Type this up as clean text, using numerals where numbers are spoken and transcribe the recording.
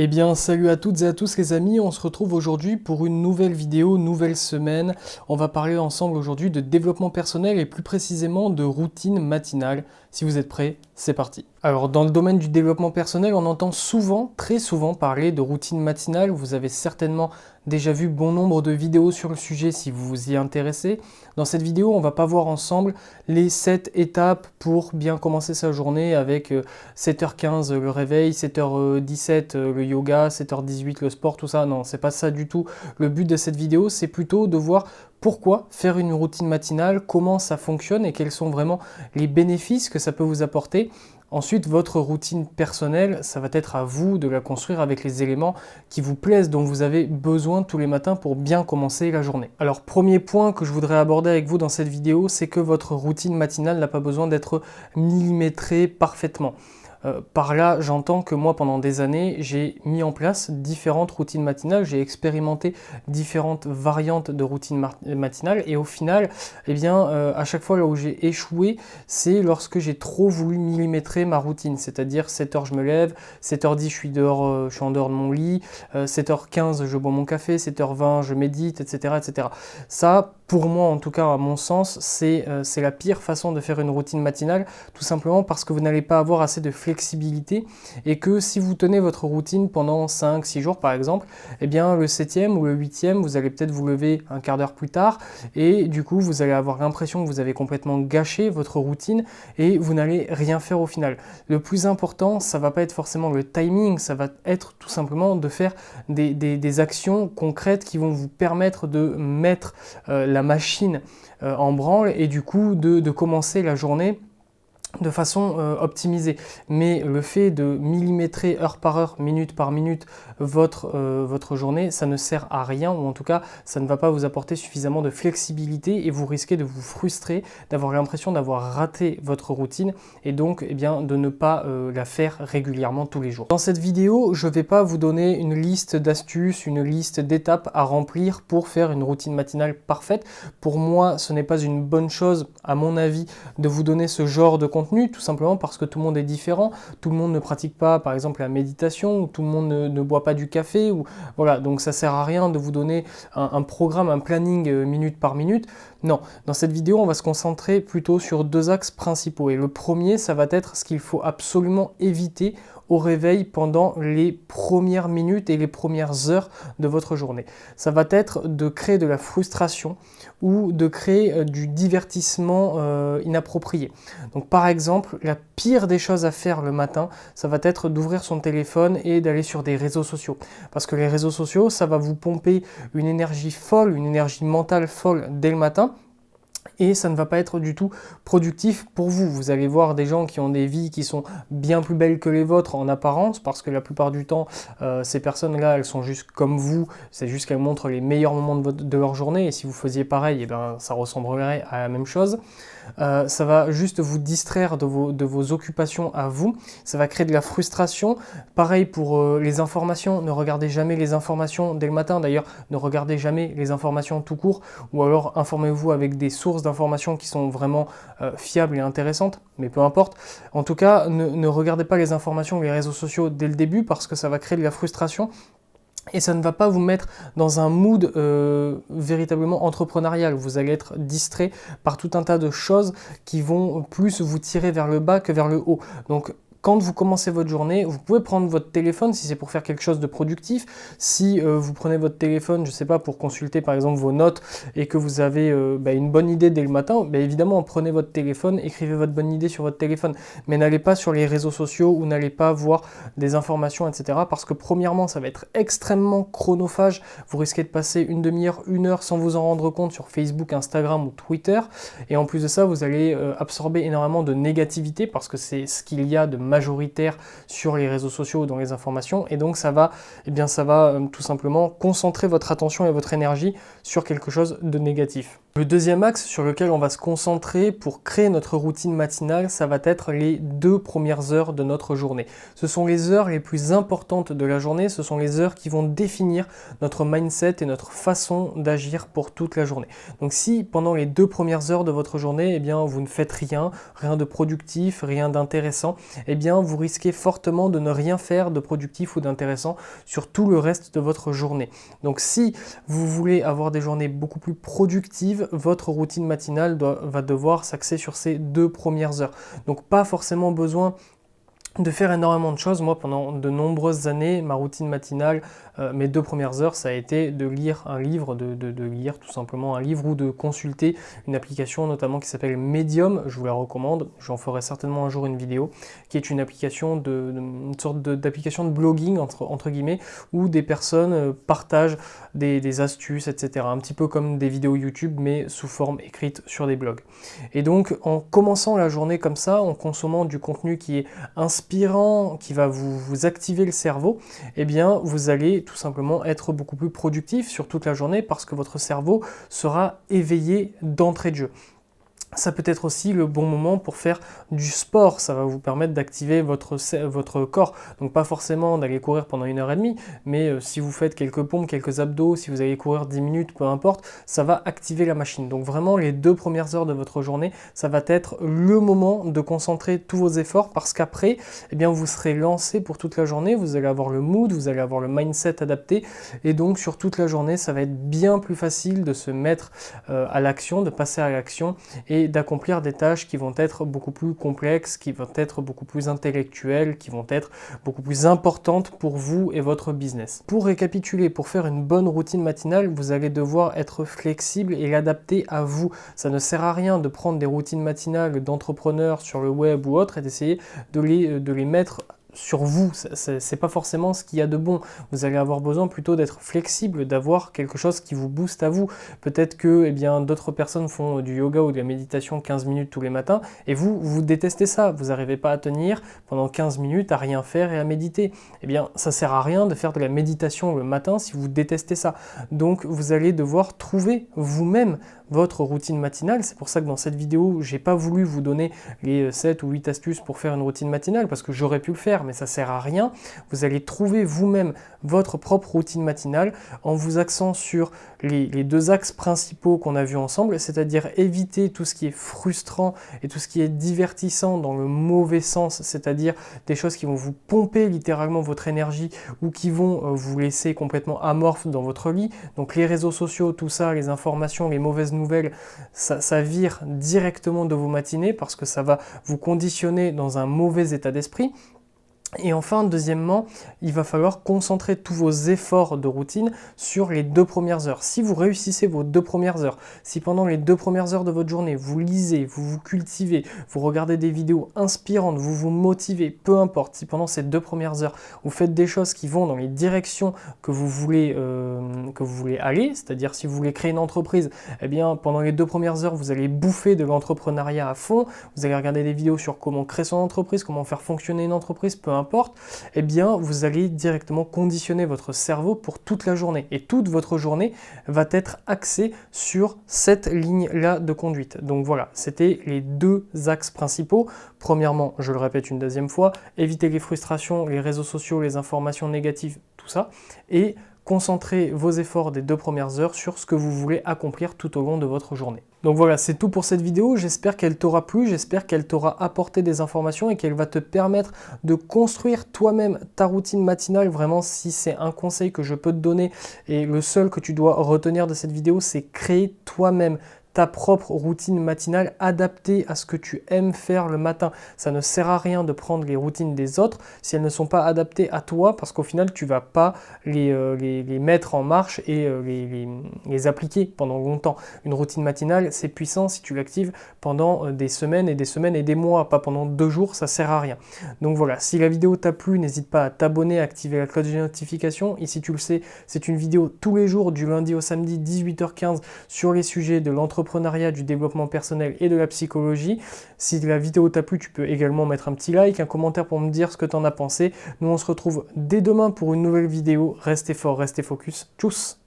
Eh bien, salut à toutes et à tous les amis, on se retrouve aujourd'hui pour une nouvelle vidéo, nouvelle semaine. On va parler ensemble aujourd'hui de développement personnel et plus précisément de routine matinale. Si vous êtes prêts, c'est parti. Alors, dans le domaine du développement personnel, on entend souvent, très souvent parler de routine matinale. Vous avez certainement déjà vu bon nombre de vidéos sur le sujet si vous vous y intéressez. Dans cette vidéo, on va pas voir ensemble les 7 étapes pour bien commencer sa journée avec 7h15 le réveil, 7h17 le yoga, 7h18 le sport, tout ça. Non, c'est pas ça du tout. Le but de cette vidéo, c'est plutôt de voir pourquoi faire une routine matinale, comment ça fonctionne et quels sont vraiment les bénéfices que ça peut vous apporter. Ensuite, votre routine personnelle, ça va être à vous de la construire avec les éléments qui vous plaisent, dont vous avez besoin tous les matins pour bien commencer la journée. Alors, premier point que je voudrais aborder avec vous dans cette vidéo, c'est que votre routine matinale n'a pas besoin d'être millimétrée parfaitement. Par là, j'entends que moi, pendant des années, j'ai mis en place différentes routines matinales, j'ai expérimenté différentes variantes de routines matinales et au final, eh bien, à chaque fois là où j'ai échoué, c'est lorsque j'ai trop voulu millimétrer ma routine, c'est-à-dire 7h je me lève, 7h10 je suis dehors, je suis en dehors de mon lit, 7h15 je bois mon café, 7h20 je médite, etc., etc. Ça, pour moi en tout cas, à mon sens, c'est la pire façon de faire une routine matinale, tout simplement parce que vous n'allez pas avoir assez de flexibilité et que si vous tenez votre routine pendant 5-6 jours par exemple, eh bien le 7e ou le 8e, vous allez peut-être vous lever un quart d'heure plus tard et du coup vous allez avoir l'impression que vous avez complètement gâché votre routine et vous n'allez rien faire au final. Le plus important, ça va pas être forcément le timing, ça va être tout simplement de faire des actions concrètes qui vont vous permettre de mettre la machine en branle et du coup de commencer la journée de façon optimisée. Mais le fait de millimétrer heure par heure, minute par minute votre journée, ça ne sert à rien, ou en tout cas, ça ne va pas vous apporter suffisamment de flexibilité et vous risquez de vous frustrer, d'avoir l'impression d'avoir raté votre routine et donc eh bien, de ne pas la faire régulièrement tous les jours. Dans cette vidéo, je ne vais pas vous donner une liste d'astuces, une liste d'étapes à remplir pour faire une routine matinale parfaite. Pour moi, ce n'est pas une bonne chose, à mon avis, de vous donner ce genre de contenu, tout simplement parce que tout le monde est différent, tout le monde ne pratique pas par exemple la méditation, ou tout le monde ne boit pas du café, ou voilà, donc ça sert à rien de vous donner un programme, un planning minute par minute. Non, dans cette vidéo on va se concentrer plutôt sur deux axes principaux et le premier ça va être ce qu'il faut absolument éviter au réveil pendant les premières minutes et les premières heures de votre journée. Ça va être de créer de la frustration ou de créer du divertissement inapproprié. Donc par exemple, la pire des choses à faire le matin, ça va être d'ouvrir son téléphone et d'aller sur des réseaux sociaux. Parce que les réseaux sociaux, ça va vous pomper une énergie folle, une énergie mentale folle dès le matin. Et ça ne va pas être du tout productif pour vous. Vous allez voir des gens qui ont des vies qui sont bien plus belles que les vôtres en apparence, parce que la plupart du temps, ces personnes-là, elles sont juste comme vous, c'est juste qu'elles montrent les meilleurs moments de leur journée, et si vous faisiez pareil, eh ben, ça ressemblerait à la même chose. Ça va juste vous distraire de vos occupations à vous, ça va créer de la frustration. Pareil pour les informations, ne regardez jamais les informations dès le matin, d'ailleurs ne regardez jamais les informations tout court, ou alors informez-vous avec des sources d'informations qui sont vraiment fiables et intéressantes, mais peu importe. En tout cas, ne regardez pas les informations ou les réseaux sociaux dès le début parce que ça va créer de la frustration. Et ça ne va pas vous mettre dans un mood véritablement entrepreneurial. Vous allez être distrait par tout un tas de choses qui vont plus vous tirer vers le bas que vers le haut. Donc, quand vous commencez votre journée, vous pouvez prendre votre téléphone si c'est pour faire quelque chose de productif. Si vous prenez votre téléphone, je ne sais pas, pour consulter par exemple vos notes et que vous avez une bonne idée dès le matin, évidemment, prenez votre téléphone, écrivez votre bonne idée sur votre téléphone. Mais n'allez pas sur les réseaux sociaux ou n'allez pas voir des informations, etc. Parce que premièrement, ça va être extrêmement chronophage. Vous risquez de passer une demi-heure, une heure sans vous en rendre compte sur Facebook, Instagram ou Twitter. Et en plus de ça, vous allez absorber énormément de négativité parce que c'est ce qu'il y a de majoritaire sur les réseaux sociaux ou dans les informations, et donc ça va tout simplement concentrer votre attention et votre énergie sur quelque chose de négatif. Le deuxième axe sur lequel on va se concentrer pour créer notre routine matinale, ça va être les 2 premières heures de notre journée. Ce sont les heures les plus importantes de la journée, ce sont les heures qui vont définir notre mindset et notre façon d'agir pour toute la journée. Donc si pendant les 2 premières heures de votre journée, eh bien, vous ne faites rien, rien de productif, rien d'intéressant, eh bien, vous risquez fortement de ne rien faire de productif ou d'intéressant sur tout le reste de votre journée. Donc si vous voulez avoir des journées beaucoup plus productives, votre routine matinale va devoir s'axer sur ces 2 premières heures. Donc pas forcément besoin de faire énormément de choses. Moi, pendant de nombreuses années, ma routine matinale, mes 2 premières heures, ça a été de lire un livre, de lire tout simplement un livre ou de consulter une application notamment qui s'appelle Medium. Je vous la recommande, j'en ferai certainement un jour une vidéo, qui est une application une sorte d'application de blogging entre guillemets, où des personnes partagent des astuces, etc. Un petit peu comme des vidéos YouTube, mais sous forme écrite sur des blogs. Et donc, en commençant la journée comme ça, en consommant du contenu qui est inspirant, qui va vous activer le cerveau, eh bien, vous allez tout simplement être beaucoup plus productif sur toute la journée parce que votre cerveau sera éveillé d'entrée de jeu. Ça peut être aussi le bon moment pour faire du sport, ça va vous permettre d'activer votre corps. Donc pas forcément d'aller courir pendant 1h30, mais si vous faites quelques pompes, quelques abdos, si vous allez courir 10 minutes, peu importe, ça va activer la machine. Donc vraiment les 2 premières heures de votre journée, ça va être le moment de concentrer tous vos efforts parce qu'après, eh bien, vous serez lancé pour toute la journée, vous allez avoir le mood, vous allez avoir le mindset adapté et donc sur toute la journée, ça va être bien plus facile de se mettre à l'action, de passer à l'action et d'accomplir des tâches qui vont être beaucoup plus complexes, qui vont être beaucoup plus intellectuelles, qui vont être beaucoup plus importantes pour vous et votre business. Pour récapituler, pour faire une bonne routine matinale, vous allez devoir être flexible et l'adapter à vous. Ça ne sert à rien de prendre des routines matinales d'entrepreneurs sur le web ou autre et d'essayer de les mettre sur vous, c'est pas forcément ce qu'il y a de bon. Vous allez avoir besoin plutôt d'être flexible, d'avoir quelque chose qui vous booste à vous. Peut-être que eh bien, d'autres personnes font du yoga ou de la méditation 15 minutes tous les matins et vous détestez ça. Vous n'arrivez pas à tenir pendant 15 minutes à rien faire et à méditer. Eh bien, ça sert à rien de faire de la méditation le matin si vous détestez ça. Donc, vous allez devoir trouver vous-même votre routine matinale. C'est pour ça que dans cette vidéo, j'ai pas voulu vous donner les 7 ou 8 astuces pour faire une routine matinale parce que j'aurais pu le faire, mais ça sert à rien. Vous allez trouver vous-même votre propre routine matinale en vous axant sur les 2 axes principaux qu'on a vus ensemble, c'est-à-dire éviter tout ce qui est frustrant et tout ce qui est divertissant dans le mauvais sens, c'est-à-dire des choses qui vont vous pomper littéralement votre énergie ou qui vont vous laisser complètement amorphe dans votre lit. Donc les réseaux sociaux, tout ça, les informations, les mauvaises nouvelles, ça vire directement de vos matinées parce que ça va vous conditionner dans un mauvais état d'esprit. Et enfin, deuxièmement, il va falloir concentrer tous vos efforts de routine sur les 2 premières heures. Si vous réussissez vos 2 premières heures, si pendant les 2 premières heures de votre journée, vous lisez, vous vous cultivez, vous regardez des vidéos inspirantes, vous vous motivez, peu importe, si pendant ces 2 premières heures, vous faites des choses qui vont dans les directions que vous voulez aller, c'est-à-dire si vous voulez créer une entreprise, eh bien pendant les 2 premières heures, vous allez bouffer de l'entrepreneuriat à fond, vous allez regarder des vidéos sur comment créer son entreprise, comment faire fonctionner une entreprise, peu importe, eh bien vous allez directement conditionner votre cerveau pour toute la journée. Et toute votre journée va être axée sur cette ligne-là de conduite. Donc voilà, c'était les 2 axes principaux. Premièrement, je le répète une deuxième fois, éviter les frustrations, les réseaux sociaux, les informations négatives, tout ça. Et concentrez vos efforts des 2 premières heures sur ce que vous voulez accomplir tout au long de votre journée. Donc voilà, c'est tout pour cette vidéo, j'espère qu'elle t'aura plu, j'espère qu'elle t'aura apporté des informations et qu'elle va te permettre de construire toi-même ta routine matinale. Vraiment, si c'est un conseil que je peux te donner et le seul que tu dois retenir de cette vidéo, c'est créer toi-même ta propre routine matinale adaptée à ce que tu aimes faire le matin. Ça ne sert à rien de prendre les routines des autres si elles ne sont pas adaptées à toi parce qu'au final, tu ne vas pas les mettre en marche et les appliquer pendant longtemps. Une routine matinale, c'est puissant si tu l'actives pendant des semaines et des semaines et des mois, pas pendant 2 jours, ça ne sert à rien. Donc voilà, si la vidéo t'a plu, n'hésite pas à t'abonner, à activer la cloche de notification. Ici, tu le sais, c'est une vidéo tous les jours du lundi au samedi 18h15 sur les sujets de l'entrepreneuriat, du développement personnel et de la psychologie. Si la vidéo t'a plu, tu peux également mettre un petit like, un commentaire pour me dire ce que tu en as pensé. Nous, on se retrouve dès demain pour une nouvelle vidéo. Restez fort, restez focus. Tchuss!